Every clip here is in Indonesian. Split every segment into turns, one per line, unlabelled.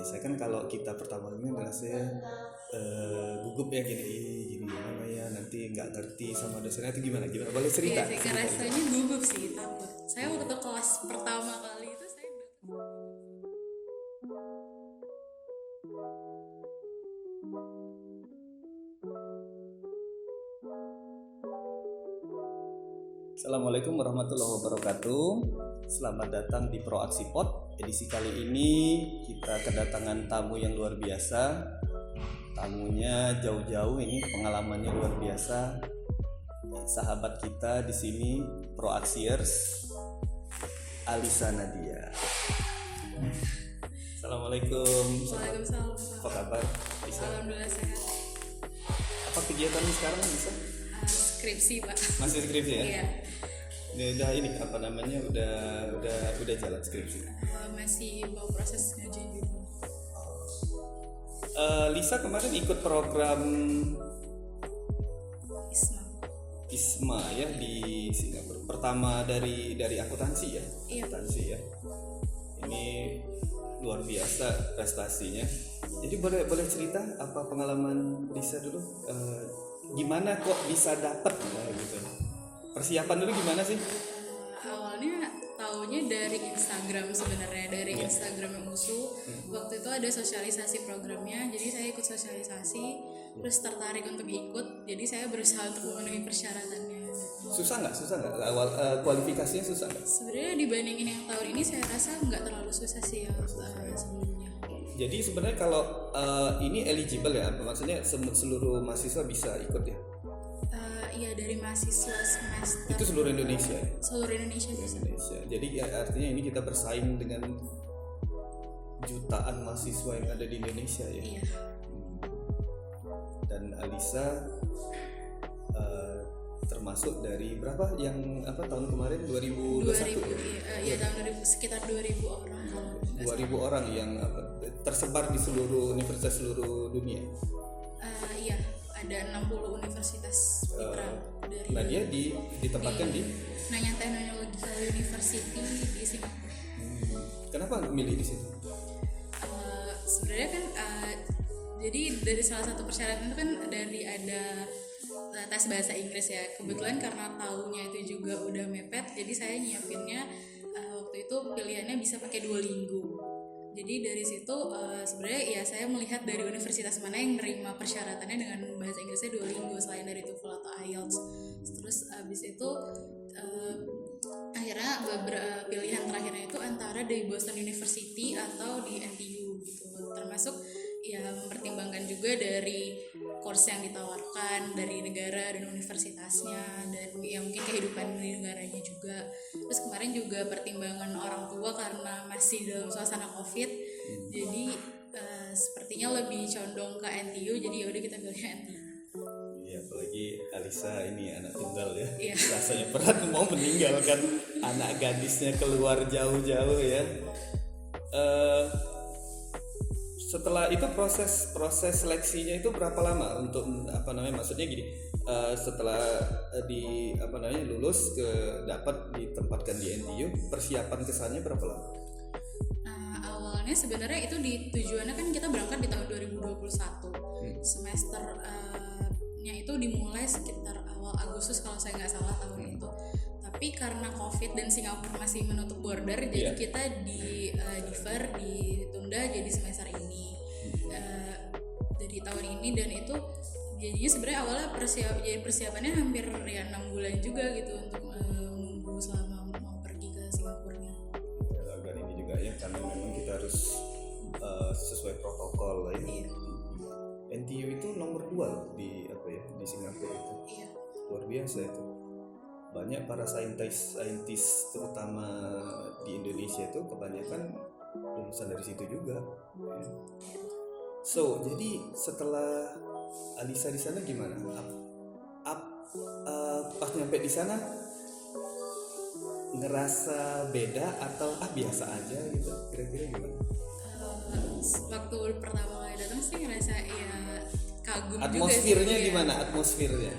biasanya kan kalau kita pertama kali rasanya gugup ya gini gimana ya, nanti nggak ngerti sama dosennya itu gimana boleh cerita?
Iya sih, rasanya gugup sih, takut. Saya waktu kelas pertama kali itu saya
Assalamualaikum warahmatullahi wabarakatuh. Selamat datang di Proaksi Pod. Edisi kali ini kita kedatangan tamu yang luar biasa. Tamunya jauh-jauh, ini pengalamannya luar biasa. Sahabat kita di sini, Proaksiers, Alisa Nadia. Assalamualaikum.
Waalaikumsalam.
Apa kabar, Alisa?
Alhamdulillah sehat.
Apa kegiatannya sekarang, Alisa?
Skripsi, Pak.
Masih skripsi ya?
Iya.
Udah ini apa namanya? Udah jalan skripsi.
Masih mau proses ngajuin gitu.
Lisa kemarin ikut program ISMA ya di Singapura. Pertama dari akuntansi ya.
Iya.
Akuntansi ya. Ini luar biasa prestasinya. Jadi boleh cerita apa pengalaman Lisa dulu? Gimana kok bisa dapat gitu? Persiapan dulu gimana sih?
Awalnya taunya dari Instagram sebenarnya, dari Instagram yang USU. Waktu itu ada sosialisasi programnya, jadi saya ikut sosialisasi, terus tertarik untuk ikut. Jadi saya berusaha untuk memenuhi persyaratannya.
Susah nggak? Awal kualifikasinya susah nggak?
Sebenarnya dibandingin yang tahun ini saya rasa nggak terlalu susah sih yang sebelumnya.
Jadi sebenarnya kalau ini eligible ya, maksudnya seluruh mahasiswa bisa ikut ya?
Iya, dari mahasiswa semester.
Itu seluruh Indonesia ya?
Seluruh Indonesia bisa.
Jadi ya, artinya ini kita bersaing dengan jutaan mahasiswa yang ada di Indonesia ya?
Iya.
Dan Alisa termasuk dari berapa yang tahun kemarin 2021
Iya, tahun 2000, sekitar 2000 orang.
2000 orang yang tersebar di seluruh universitas seluruh dunia.
Iya, ada 60 universitas mitra dari.
Nah dia ditempatkan di
Nanyang Technological University di Singapura.
Kenapa milih di situ?
Sebenarnya kan jadi dari salah satu persyaratan itu kan dari ada tes bahasa Inggris ya. Kebetulan karena taunya itu juga udah mepet, jadi saya nyiapinnya waktu itu pilihannya bisa pakai Duolingo. Jadi dari situ sebenarnya ya saya melihat dari universitas mana yang nerima persyaratannya dengan bahasa Inggrisnya Duolingo selain dari TOEFL atau IELTS. Terus abis itu akhirnya beberapa pilihan terakhirnya itu antara di Boston University atau di NTU gitu. Termasuk ya mempertimbangkan juga dari course yang ditawarkan dari negara dan universitasnya, dan ya mungkin kehidupan di negaranya juga. Terus kemarin juga pertimbangan orang tua karena masih dalam suasana COVID, jadi sepertinya lebih condong ke NTU, jadi ya udah kita pilih NTU.
Iya, apalagi Alisa ini anak tunggal ya.
Iya.
Rasanya berat mau meninggalkan anak gadisnya keluar jauh-jauh ya. Setelah itu proses seleksinya itu berapa lama untuk maksudnya gini, setelah lulus dapat ditempatkan di NTU, persiapan kesannya berapa lama?
Awalnya sebenarnya itu tujuannya kan kita berangkat di tahun 2021. Semester nya itu dimulai sekitar awal Agustus kalau saya nggak salah tahun itu. Tapi karena COVID dan Singapura masih menutup border, jadi kita ditunda jadi semester ini, dari tahun ini. Dan itu jadinya sebenarnya awalnya persiapannya hampir ya 6 bulan juga gitu untuk menunggu selama mau pergi ke Singapurnya.
Agak ini juga ya, karena memang kita harus sesuai protokol ya.
Iya.
NTU itu nomor 2 di Singapura itu.
Iya.
Luar biasa itu. Banyak para saintis terutama di Indonesia itu kebanyakan lulusan dari situ juga. So, jadi setelah Alisa di sana gimana? Pas nyampe di sana ngerasa beda atau biasa aja gitu? Kira-kira gimana?
Waktu pertama kali datang sih ngerasa ya kagum
Atmosfernya
juga sih.
Gimana atmosfernya?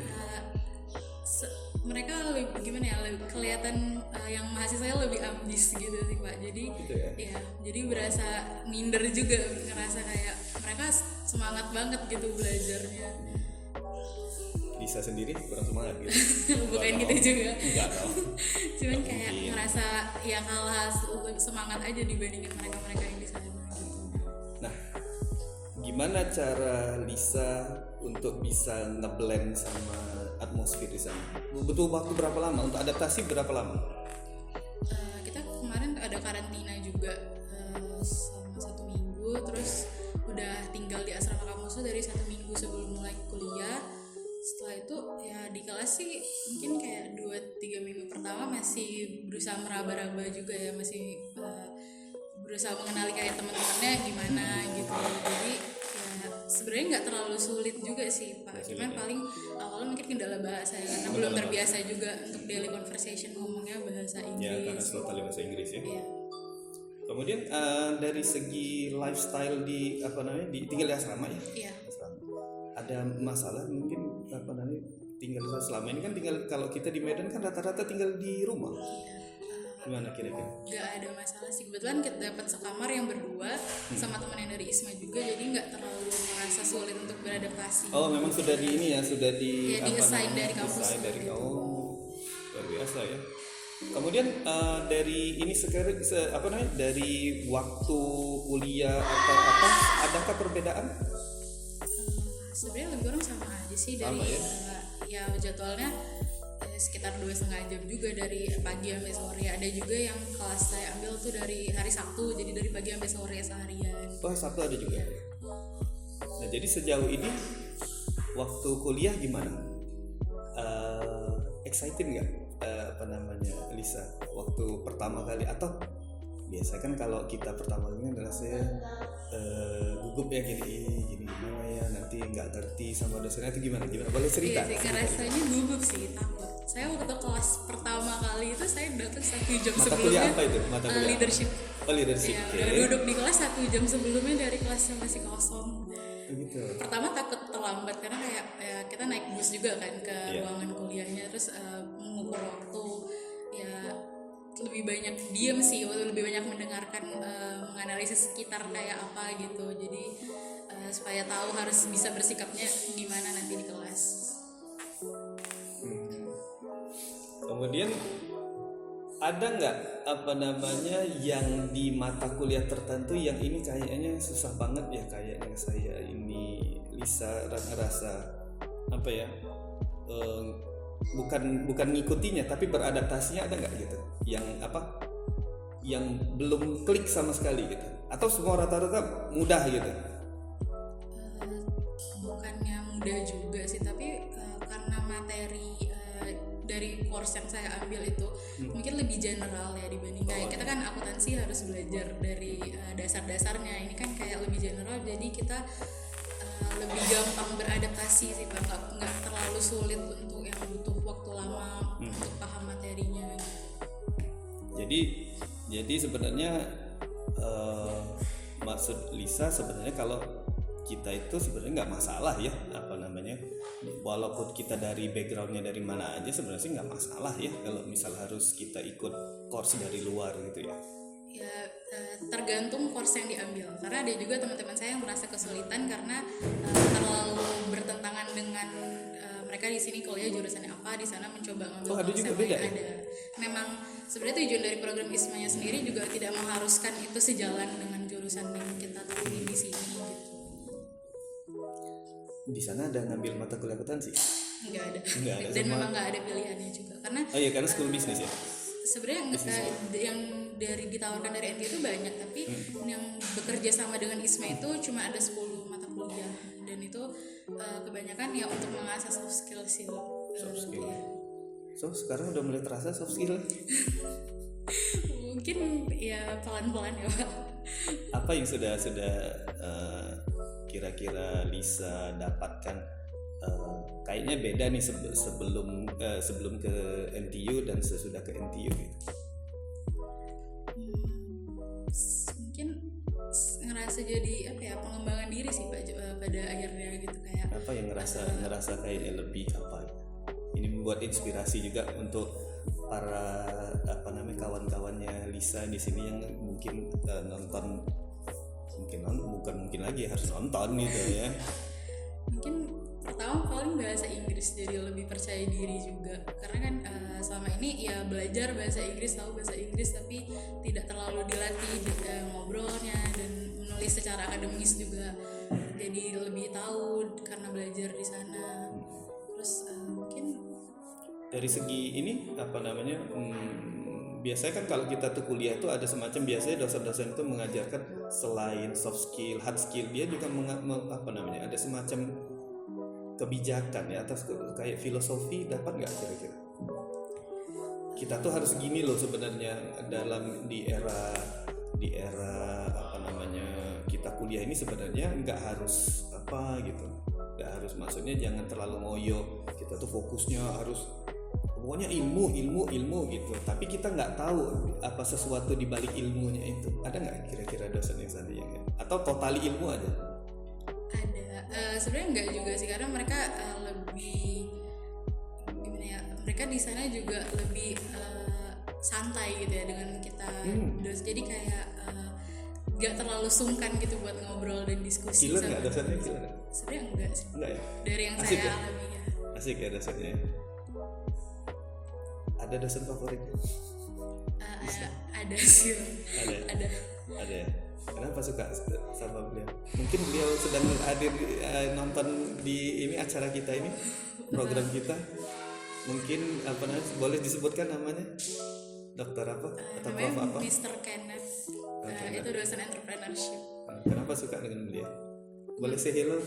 mereka lebih gimana ya, lebih kelihatan yang mahasiswanya lebih ambis gitu sih Pak. Jadi
Gitu ya?
ya jadi berasa minder juga, ngerasa kayak mereka semangat banget gitu belajarnya.
Lisa sendiri kurang semangat gitu.
Bukan
Nggak
gitu
tahu.
juga.
Nggak tahu.
Cuman
Nggak
kayak
mungkin.
ngerasa ya kalah semangat aja dibandingin mereka-mereka yang di sana gitu.
Nah, gimana cara Lisa untuk bisa ngeblend sama atmosfer di sana? Butuh waktu berapa lama? Untuk adaptasi berapa lama?
Kita kemarin ada karantina juga selama 1 minggu, terus udah tinggal di asrama kampus tuh dari 1 minggu sebelum mulai kuliah. Setelah itu ya di kelas sih mungkin kayak 2-3 minggu pertama masih berusaha meraba-raba juga ya, masih berusaha mengenali kayak teman-temannya gimana gitu. Jadi ya sebenarnya nggak terlalu sulit juga sih Pak, cuman paling awalnya mungkin kendala bahasa ya, karena belum terbiasa juga untuk daily conversation ngomongnya bahasa
Ya, karena
Inggris.
totally bahasa Inggris ya.
Iya.
Kemudian dari segi lifestyle di apa namanya di tinggal di asrama ya.
Iya.
Asrama. Ada masalah mungkin apa namanya tinggal selama ini kan tinggal kalau kita di Medan kan rata-rata tinggal di rumah. Gimana kira-kira?
Nggak ada masalah sih, kebetulan kita dapat sekamar yang berdua sama teman yang dari ISMA juga, jadi nggak terlalu merasa sulit untuk beradaptasi.
Oh, memang sudah di ini ya, sudah di
Ya, di-assign dari kampus.
Di-assign dari luar biasa ya. Kemudian dari ini sekarang apa namanya dari waktu kuliah atau apa, adakah perbedaan?
Sebenarnya lebih kurang sama aja sih dari
Sama ya?
ya jadwalnya sekitar 2,5 jam juga dari pagi sampai sore. Ada juga yang kelas saya ambil tuh dari hari Sabtu, jadi dari pagi sampai sore seharian.
Oh, Sabtu ada juga. Nah, jadi sejauh ini waktu kuliah gimana? Excited nggak apa namanya Lisa waktu pertama kali, atau biasa kan kalau kita pertama kali kan rasanya gugup ya gini gimana ya, nanti nggak ngerti sama dosennya itu gimana boleh cerita?
Iya sih, rasanya gugup sih, takut. Saya waktu kelas pertama kali itu saya datang 1 jam
Mata
sebelumnya.
kuliah apa itu? Mata kuliah
Leadership.
Oh, leadership.
Ya,
Oke.
udah duduk di kelas 1 jam sebelumnya dari kelasnya masih kosong.
Gitu.
Pertama takut terlambat karena kayak ya, kita naik bus juga kan ke
Iya.
ruangan kuliahnya, terus mengukur waktu ya lebih banyak diem sih, lebih banyak mendengarkan, menganalisis sekitar kayak apa gitu, jadi supaya tahu harus bisa bersikapnya gimana nanti di kelas.
Kemudian ada nggak apa namanya yang di mata kuliah tertentu yang ini kayaknya susah banget ya, kayaknya saya ini Lisa ngerasa apa ya, bukan ngikutinya tapi beradaptasinya, ada nggak gitu yang apa yang belum klik sama sekali gitu, atau semua rata-rata mudah gitu?
Bukannya mudah juga sih, tapi karena materi dari course yang saya ambil itu mungkin lebih general ya dibanding kayak kita kan akuntansi harus belajar dari dasar-dasarnya, ini kan kayak lebih general, jadi kita lebih gampang beradaptasi sih Pak, nggak terlalu sulit untuk yang butuh waktu lama untuk paham materinya.
Jadi sebenarnya maksud Lisa sebenarnya kalau kita itu sebenarnya nggak masalah ya, apa namanya, walaupun kita dari backgroundnya dari mana aja sebenarnya sih nggak masalah ya kalau misal harus kita ikut course dari luar gitu ya.
Ya tergantung course yang diambil, karena ada juga teman-teman saya yang merasa kesulitan karena terlalu bertentangan dengan mereka di sini kuliah jurusannya apa, di sana mencoba ngambil
ada juga beda ya?
ada. Memang sebenarnya tujuan dari program ISMA-nya sendiri juga tidak mengharuskan itu sejalan dengan jurusan yang kita temui di sini gitu.
Di sana ada ngambil mata kuliah akuntansi?
Nggak ada.
Nggak ada,
Dan
semua.
memang nggak ada pilihannya juga, karena
Oh iya, karena school bisnis ya.
sebenarnya yang dari ditawarkan dari NT itu banyak, tapi yang bekerja sama dengan ISMA itu cuma ada 10 mata kuliah, dan itu kebanyakan ya untuk mengasah soft skill sih.
Soft skill. So sekarang udah mulai terasa soft skill.
Mungkin ya pelan-pelan ya Pak.
Apa yang sudah kira-kira Lisa dapatkan? Kayaknya beda nih sebelum ke NTU dan sesudah ke NTU gitu.
Mungkin ngerasa jadi apa ya, pengembangan diri sih Pak pada akhirnya gitu, kayak
Apa yang ngerasa kayaknya lebih apa ya? ini membuat inspirasi juga untuk para kawan-kawannya Lisa di sini yang mungkin nonton, bukan mungkin lagi harus nonton gitu ya.
Mungkin pertama paling bahasa Inggris, jadi lebih percaya diri juga, karena kan selama ini ya belajar bahasa Inggris, tahu bahasa Inggris, tapi tidak terlalu dilatih ngobrolnya dan menulis secara akademis juga, jadi lebih tahu karena belajar di sana. Terus mungkin
dari segi ini biasanya kan kalau kita tuh kuliah tuh ada semacam, biasanya dosen-dosen itu mengajarkan selain soft skill, hard skill, dia juga ada semacam kebijakan ya, atas kayak filosofi, dapat nggak kira-kira kita tuh harus gini loh sebenarnya dalam di era kita kuliah ini, sebenarnya nggak harus nggak harus, maksudnya jangan terlalu ngoyo, kita tuh fokusnya harus pokoknya ilmu gitu, tapi kita nggak tahu apa sesuatu di balik ilmunya itu. Ada nggak kira-kira dosen yang seandainya atau totali ilmu aja?
Ada, sebenarnya enggak juga sih, karena mereka lebih gimana ya, mereka di sana juga lebih santai gitu ya dengan kita. Jadi kayak nggak terlalu sungkan gitu buat ngobrol dan diskusi.
Killer nggak dosennya? Killer?
Sebenarnya enggak sih.
Enggak ya?
Dari yang
asik
saya
ya?
alami ya.
Asik ya dosennya. Ada dosen favorit?
Ada sih. Ada
ya. Kenapa suka sama beliau? Mungkin beliau sedang hadir nonton di ini acara kita ini, program kita. Mungkin boleh disebutkan namanya? Dokter apa? Atau Prof apa?
Mr. Kenneth. Itu dosen entrepreneurship.
Kenapa suka dengan beliau? Boleh say hello?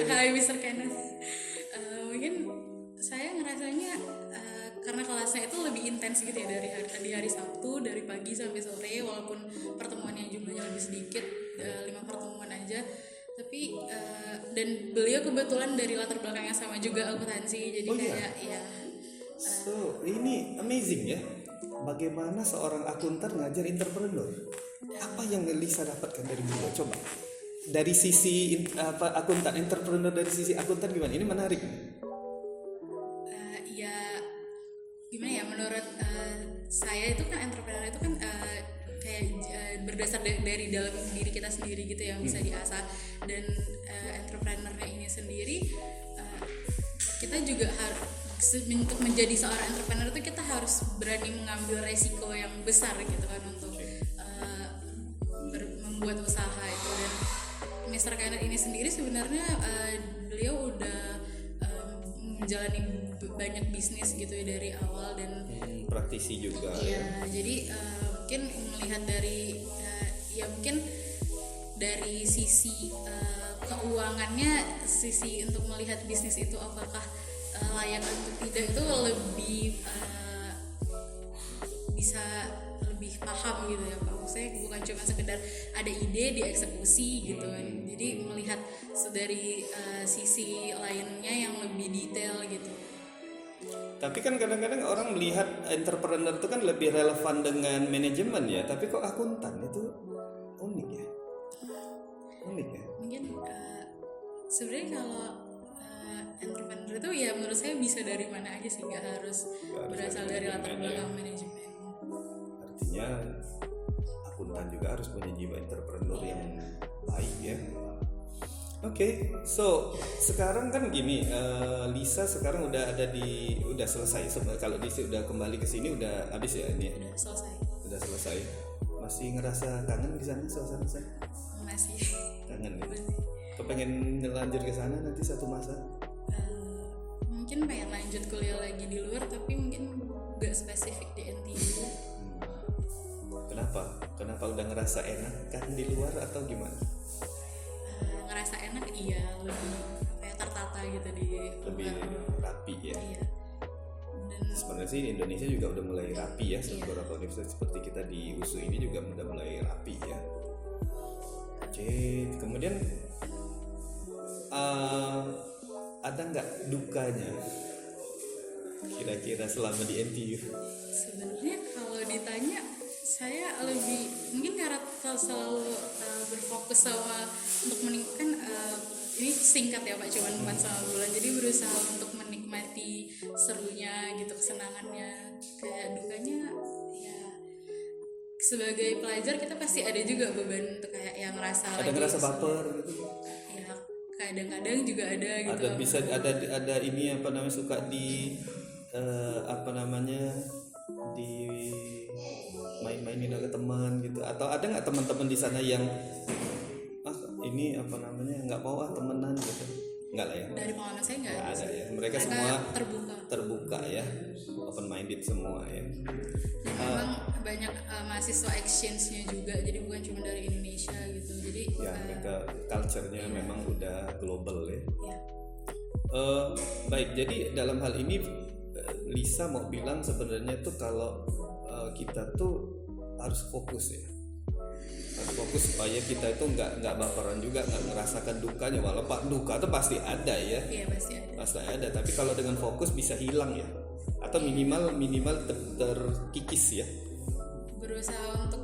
Hai Mr. Kenneth. Mungkin saya ngerasanya karena kelasnya itu lebih intens gitu ya, di hari Sabtu dari pagi sampai sore, walaupun pertemuannya jumlahnya lebih sedikit, 5 pertemuan aja, tapi dan beliau kebetulan dari latar belakang yang sama juga, akuntansi, jadi ya.
So ini amazing ya, bagaimana seorang akuntan ngajar entrepreneur. Apa yang Lisa dapatkan dari beliau? Coba dari sisi akuntan, entrepreneur dari sisi akuntan gimana? Ini menarik.
Gimana ya, menurut saya itu kan entrepreneur itu kan kayak berdasar dari dalam diri kita sendiri gitu yang bisa diasah, dan entrepreneurnya ini sendiri kita juga harus, untuk menjadi seorang entrepreneur itu kita harus berani mengambil resiko yang besar gitu kan untuk membuat usaha itu. Dan Mr. Kenneth ini sendiri sebenarnya beliau udah menjalani banyak bisnis gitu ya dari awal, dan
praktisi juga
ya. Jadi mungkin melihat dari mungkin dari sisi keuangannya, sisi untuk melihat bisnis itu apakah layak atau tidak, itu lebih bisa lebih paham gitu ya Pak. Maksudnya bukan cuma sekedar ada ide dieksekusi gitu kan. Jadi melihat dari sisi lainnya yang lebih detail gitu.
Tapi kan kadang-kadang orang melihat entrepreneur itu kan lebih relevan dengan manajemen ya, tapi kok akuntan itu unik ya?
Mungkin sebenarnya kalau entrepreneur itu ya menurut saya bisa dari mana aja sih, nggak harus berasal dari latar belakang manajemen.
Artinya akuntan juga harus punya jiwa entrepreneur yang baik ya. Oke, so sekarang kan gini, Lisa sekarang udah selesai. Kalau Lisa udah kembali ke sini udah habis ya ini? Udah selesai. Masih ngerasa kangen di sana suasana saya?
Masih.
Kangen ya? Kepengen lanjut ke sana nanti satu masa?
Mungkin pengen lanjut kuliah lagi di luar, tapi mungkin gak spesifik di NTU.
Kenapa udah ngerasa enak kan di luar atau gimana?
Ngerasa enak iya, lebih kayak tertata gitu di
lebih rapi ya.
Iya. Dan
sebenarnya sih Indonesia juga udah mulai rapi ya, beberapa universitas seperti kita di USU ini juga udah mulai rapi ya. Oke, kemudian ada nggak dukanya kira-kira selama di NTU?
Sebenarnya kalau ditanya, saya lebih mungkin karena selalu berfokus sama untuk menikmati, ini singkat ya Pak, cuma 4 sama bulan, jadi berusaha untuk menikmati serunya gitu, kesenangannya. Kayak dukanya ya sebagai pelajar kita pasti ada juga beban untuk kayak yang ngerasa
Ada ngerasa baper gitu.
ya kadang-kadang juga ada gitu.
Ada ini apa namanya, suka di apa namanya, di main-mainin oleh teman gitu, atau ada nggak teman-teman di sana yang ini apa namanya nggak mau temenan gitu? Nggak lah ya.
Dari pengalaman saya nggak
Ada ya. Mereka semua terbuka ya, open minded semua ya.
Dan memang banyak mahasiswa exchange-nya juga, jadi bukan cuma dari Indonesia gitu. Jadi
Ya mereka culture-nya memang udah global ya.
ya.
Baik, jadi dalam hal ini Lisa mau bilang sebenarnya tuh kalau kita tuh harus fokus ya, harus fokus supaya kita itu nggak baperan juga, nggak merasakan dukanya. Walaupun duka tuh pasti ada ya,
Iya pasti ada.
tapi kalau dengan fokus bisa hilang ya, atau minimal terkikis ya.
Berusaha untuk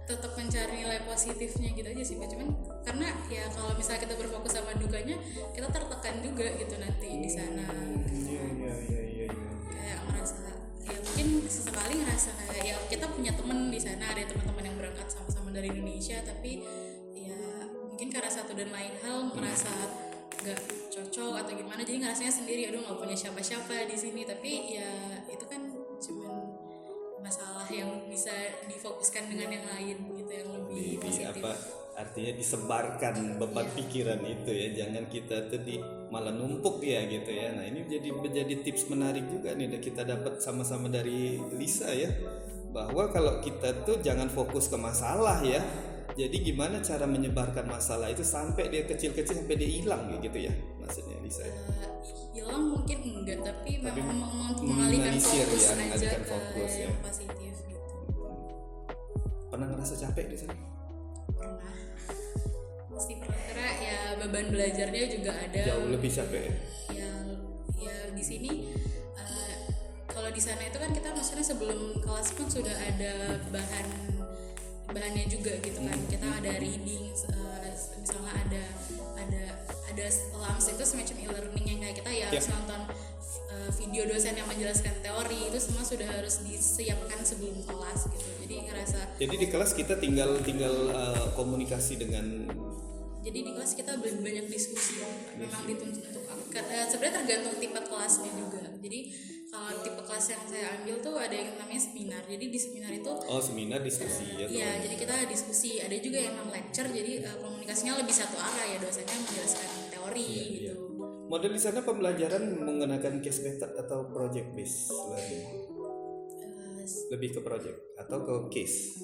tetap mencari nilai positifnya gitu aja sih Pak. Cuman karena ya kalau misalnya kita berfokus sama dukanya, kita tertekan juga gitu nanti di sana.
Iya.
Kayak ngerasa ya mungkin sesekali ngerasa kayak ya kita punya temen di sana, ada teman-teman yang berangkat sama-sama dari Indonesia, tapi ya mungkin karena satu dan lain hal merasa nggak cocok atau gimana, jadi ngerasanya sendiri, aduh nggak punya siapa-siapa di sini. Tapi ya itu kan cuman masalah yang bisa difokuskan dengan yang lain gitu, yang lebih positif.
Artinya disebarkan beban pikiran itu ya, jangan kita tuh malah numpuk ya gitu ya. Nah ini menjadi tips menarik juga nih kita dapat sama-sama dari Lisa ya, bahwa kalau kita tuh jangan fokus ke masalah ya. Jadi gimana cara menyebarkan masalah itu sampai dia kecil-kecil sampai dia hilang gitu ya, maksudnya Lisa ya?
Hilang mungkin enggak, tapi memang untuk mengalihkan fokus
ya,
aja ke
fokus,
yang positif gitu.
Pernah ngerasa capek di sana?
Pernah, pasti pernah, karena ya beban belajarnya juga ada.
Jauh lebih capek ya?
Ya di sini kalau di sana itu kan kita maksudnya sebelum kelas pun sudah ada bahannya juga gitu kan. Kita ada reading, misalnya ada LAMS itu semacam e-learning yang kayak kita ya harus nonton video dosen yang menjelaskan teori, itu semua sudah harus disiapkan sebelum kelas gitu. Jadi
di kelas kita tinggal komunikasi dengan.
Jadi di kelas kita lebih banyak diskusi, memang dituntut untuk sebenarnya tergantung tipe kelasnya juga. Jadi kalau tipe kelas yang saya ambil tuh ada yang namanya seminar. Jadi di seminar itu
seminar diskusi ya.
Iya, jadi kita diskusi. Ada juga yang memang lecture, jadi komunikasinya lebih satu arah ya, dosennya menjelaskan teori gitu.
Model di sana pembelajaran menggunakan case method atau project based learning? Lebih ke project atau ke case?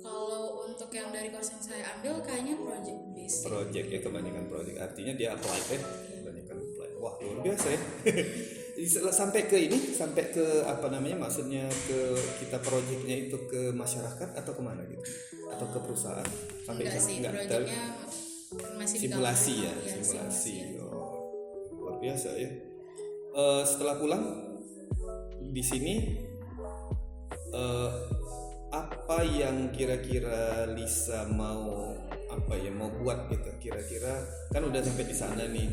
Kalau untuk yang dari course yang saya ambil kayaknya project based.
Project ya, kebanyakan project. Artinya dia apply kebanyakan apply. Wah, luar biasa ya. sampai ke apa namanya, maksudnya ke kita projectnya itu ke masyarakat atau kemana gitu? Atau ke perusahaan? Sampai
enggak sih, projectnya masih
simulasi ya, simulasi. Luar biasa ya. Setelah pulang di sini apa yang kira-kira Lisa mau buat gitu, kira-kira kan udah sampai di sana nih,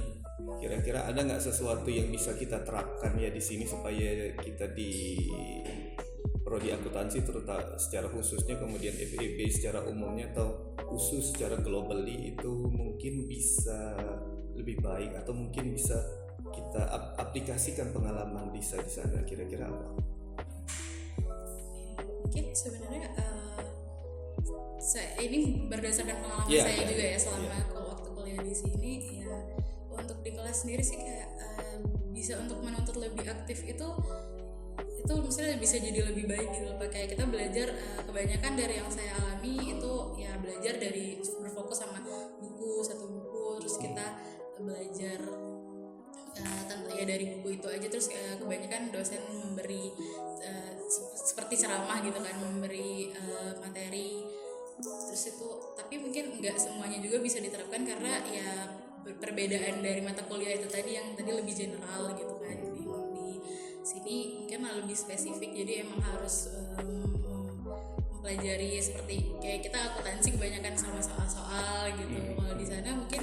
kira-kira ada nggak sesuatu yang bisa kita terapkan ya di sini supaya kita di prodi akuntansi terutama secara khususnya, kemudian FEB secara umumnya atau khusus secara globally itu mungkin bisa lebih baik, atau mungkin bisa kita aplikasikan pengalaman Lisa di sana, kira-kira apa?
Mungkin sebenarnya ini berdasarkan pengalaman saya juga ya selama waktu kuliah di sini ya. Untuk di kelas sendiri sih kayak bisa untuk menuntut lebih aktif itu misalnya bisa jadi lebih baik gitu loh. Kayak kita belajar kebanyakan dari yang saya alami itu ya belajar dari berfokus sama satu buku, terus kita belajar ya dari buku itu aja, terus kebanyakan dosen memberi seperti ceramah gitu kan, memberi materi, terus itu tapi mungkin nggak semuanya juga bisa diterapkan karena ya perbedaan dari mata kuliah itu tadi yang tadi lebih general gitu kan. Di sini mungkin lebih spesifik, jadi emang harus mempelajari seperti kayak kita akuntansi kebanyakan sama soal-soal gitu. Kalau di sana mungkin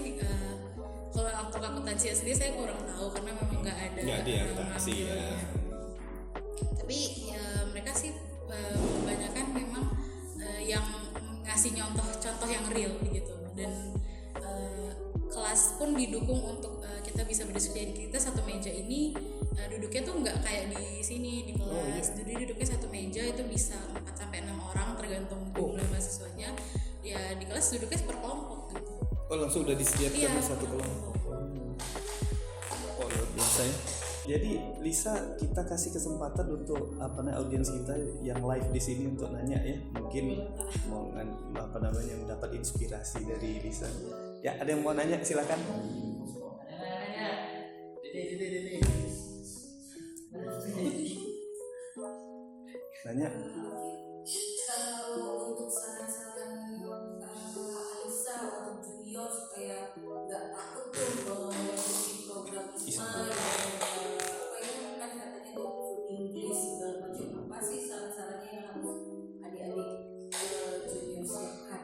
kalau untuk akuntansi lansia sendiri saya kurang tahu karena memang nggak ada
diangkat sih ya.
Tapi ya mereka sih kebanyakan memang yang ngasih contoh yang real gitu, dan kelas pun didukung untuk kita bisa berdiskusi. Kita satu meja ini duduknya tuh nggak kayak di sini di kelas. Jadi duduknya satu meja itu bisa 4 sampai 6 orang tergantung jumlah mahasiswanya. Ya di kelas duduknya per kelompok gitu.
Oh langsung udah disediakan satu kelompok. Oh luar biasa ya. Jadi Lisa, kita kasih kesempatan untuk audiens kita yang live di sini untuk nanya ya, mungkin mau mendapat inspirasi dari Lisa. Ya ada yang mau nanya silakan. Nanya.
Kalau untuk saran-saran Alisa untuk junior supaya nggak takut tuh mengikuti program ISMA kan katanya tuh full English segala macam, apa sih saran-sarannya yang harus adik-adik junior siapkan?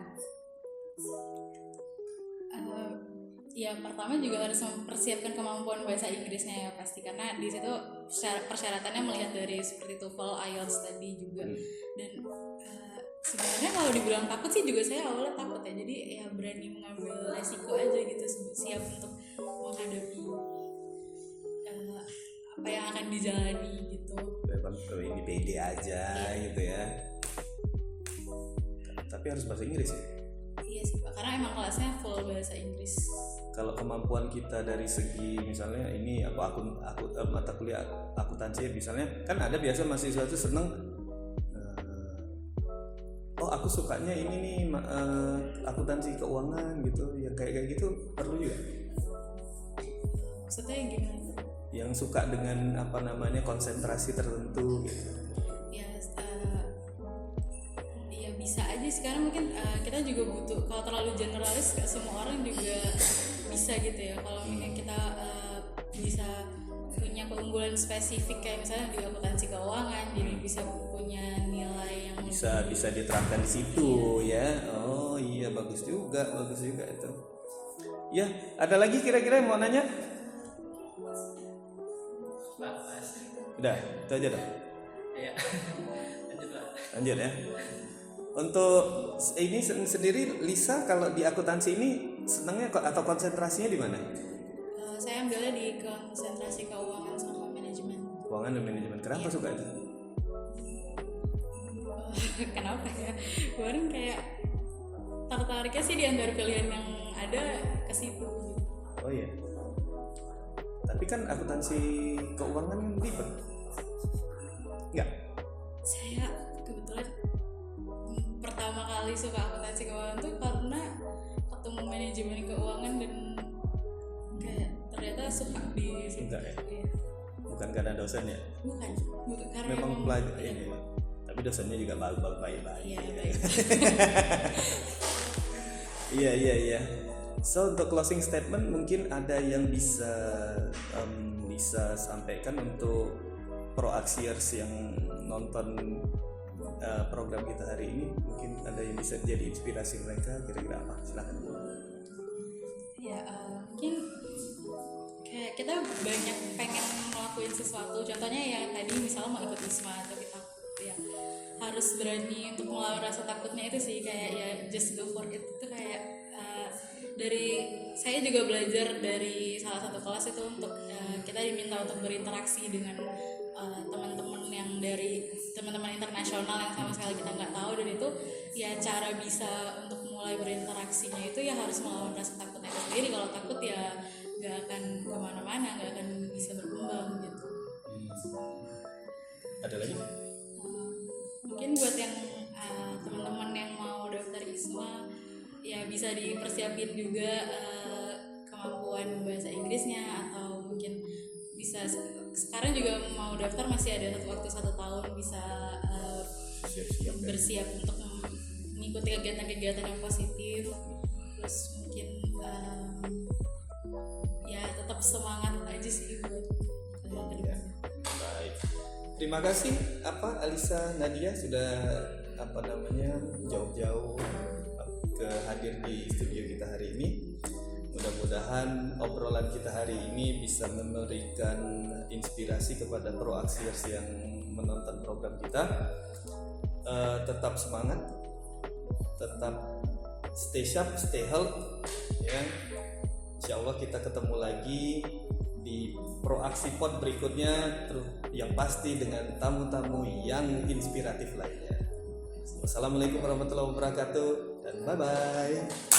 Ya pertama juga harus mempersiapkan kemampuan bahasa Inggrisnya ya pasti, karena di situ persyaratannya melihat dari seperti TOEFL, IELTS tadi juga. Dan sebenarnya kalau dibilang takut sih juga saya awalnya takut ya, jadi ya berani mengambil resiko aja gitu, siap untuk menghadapi apa yang akan dijalani gitu.
Ini pede aja gitu ya. Tapi harus bahasa Inggris ya.
Iya sih Pak, karena emang kelasnya full bahasa Inggris.
Kalau kemampuan kita dari segi misalnya ini mata kuliah akuntansi misalnya, kan ada biasa mahasiswa itu seneng aku sukanya ini nih akuntansi keuangan gitu, yang kayak gitu perlu juga.
Maksudnya gimana?
Yang suka dengan konsentrasi tertentu gitu.
Ya bisa aja sekarang mungkin kita juga butuh, kalau terlalu generalis gak semua orang juga bisa gitu ya. Kalau mungkin kita bisa punya keunggulan spesifik kayak misalnya di akuntansi keuangan, jadi bisa punya nilai yang
bisa diterapkan di situ ya. Oh iya, bagus juga itu. Ya, ada lagi kira-kira yang mau nanya? Udah, itu aja dah.
Iya.
Lanjut ya. Untuk ini sendiri Lisa, kalau di akuntansi ini senangnya atau konsentrasinya di mana?
Saya ambilnya di konsentrasi keuangan sama manajemen.
Keuangan dan manajemen. Kenapa suka itu?
Kenapa ya? Kemarin kayak tertariknya sih di antara pilihan yang ada ke situ.
Oh iya. Tapi kan akuntansi keuangan ribet. Enggak?
Saya kebetulan pertama kali suka akuntansi keuangan tuh karena ketemu manajemen keuangan dan kayak ternyata suka di situ.
Enggak ya?
Iya.
Bukan karena dosen ya?
Bukan karena
Memang pelajar ini. Tapi dosennya juga baik-baik.
Iya, baik.
Iya. So untuk closing statement mungkin ada yang bisa sampaikan untuk proaksiers yang nonton program kita hari ini, mungkin ada yang bisa jadi inspirasi mereka, kira-kira apa? Silakan.
Ya mungkin kayak kita banyak pengen ngelakuin sesuatu, contohnya ya tadi misalnya mau ikut ISMA tapi takut ya, harus berani untuk melawan rasa takutnya itu sih, kayak ya just go for it. Itu kayak dari saya juga belajar dari salah satu kelas itu untuk kita diminta untuk berinteraksi dengan teman-teman yang dari teman-teman internasional yang sama sekali kita nggak tahu, dan itu ya cara bisa untuk mulai berinteraksinya itu ya harus melawan rasa takutnya itu sendiri. Kalau takut ya nggak akan kemana-mana, nggak akan bisa berkembang gitu.
Ada lagi?
Mungkin buat yang teman-teman yang mau daftar ISMA ya bisa dipersiapin juga kemampuan bahasa Inggrisnya, atau mungkin bisa sekarang juga mau daftar masih ada waktu 1 tahun bisa bersiap untuk mengikuti kegiatan-kegiatan yang positif. Terus mungkin ya tetap semangat aja sih buat kedepannya.
Baik. Terima kasih Alisa Nadia sudah jauh-jauh ke hadir di studio kita hari ini. Mudah-mudahan mudah-mudahan obrolan kita hari ini bisa memberikan inspirasi kepada proaksiers yang menonton program kita. Tetap semangat, tetap stay sharp, stay health ya. Insya Allah kita ketemu lagi di proaksi pod berikutnya, yang pasti dengan tamu-tamu yang inspiratif lainnya. Wassalamualaikum warahmatullahi wabarakatuh dan bye bye.